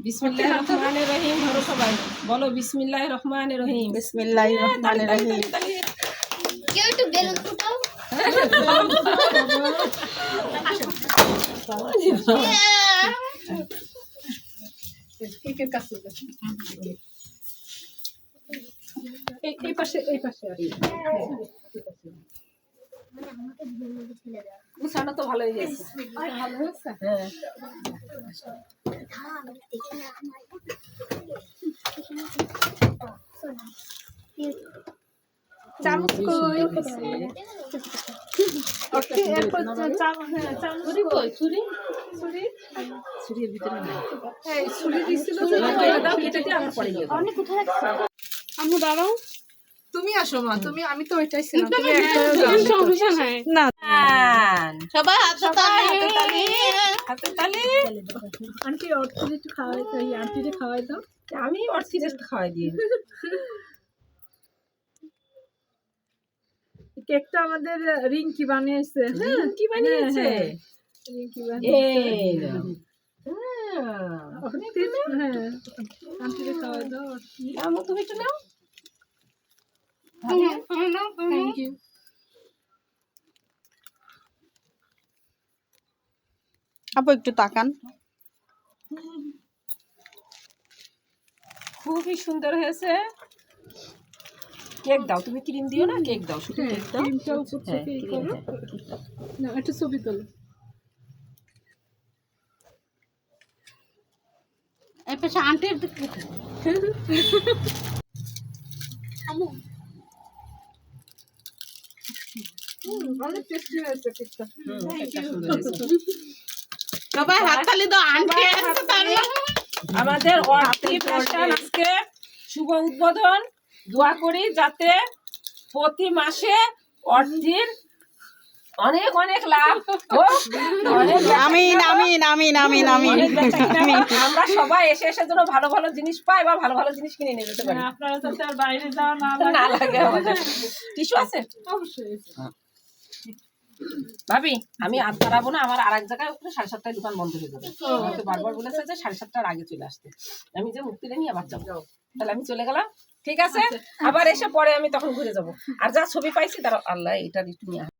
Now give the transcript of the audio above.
বিসমিল্লাহির রহমানির রহিম। ধরো সবাই বলো বিসমিল্লাহির রহমানির রহিম। বিসমিল্লাহির রহমানির রহিম। কেউ একটু বেলুন ফুটাও। এই পাশে গুছানো তো ভালোই হয়েছে। ভালো হয়েছে, হ্যাঁ। চামচ কই? ওকে, এরপর ছুরি কই? ছুরির ভিতরে নাই। এই ছুরি দিছিল যে, দাও কেটে দিয়ে আমার পরে গিয়ে দাও। অনেক কোথায় রাখছো? আম্মু দাঁড়াও। তুমি আসো মা, তুমি, আমি তো ওইটাই ছিলাম। তুমি সমস্যা নাই না। সবাই হাতে তালি। হাতে তালি। আন্টি অর্থির একটু খাওয়াই দাও, আন্টিরে খাওয়াই দাও। আমি অর্থির খাওয়াই দিই। কেকটা আমাদের রিঙ্কি বানিয়েছে। হ্যাঁ, কি বানিয়েছে? রিঙ্কি এই বানিয়েছে। হ্যাঁ, আন্টিরে খাওয়াই দাও। আমু তুমি একটু নাও। Thank you. আপু একটু তাকান। খুবই সুন্দর হয়েছে। কেক দাও, তুমি ক্রিম দিও না, কেক দাও, শুধু কেক দাও। ক্রিমটা উপর হ্যাঁ, থেকে ক্রিম করো। না, একটু ছবি তোলো। এই পাশে আন্টির দিকে। অনেক টেস্টি হয়েছে কেকটা। কেকটা সুন্দর হয়েছে। সবাই হাততালি দাও। আন্টি আসছে তার না। আমাদের অর্থি ফ্যাশন আজকে শুভ উদ্বোধন। দোয়া করি যাতে প্রতি মাসে অর্থির অনেক অনেক লাভ হোক। আমিন আমিন আমিন আমিন আমিন। আমরা সবাই এসে এসে যেন ভালো ভালো জিনিস পাই বা ভালো ভালো জিনিস কিনে নিয়ে যেতে পারি। আপনারা যাতে আর বাইরে যাওয়া না না লাগে আমাদের। টিস্যু আছে? অবশ্যই। ভাবি, আমি আর দাঁড়াবো না, আমার আর এক জায়গায় ওখানে 7:30টায় দোকান বন্ধ হয়ে যাবে। আমাকে বারবার বলেছে যে 7:30টার আগে চলে আসতে। আমি যে মুক্তি নিয়ে আবার যাবো, তাহলে আমি চলে গেলাম। ঠিক আছে, আবার এসে পরে আমি তখন ঘুরে যাবো। আর যা ছবি পাইছি তারা আল্লাহ এটার একটু নিয়ে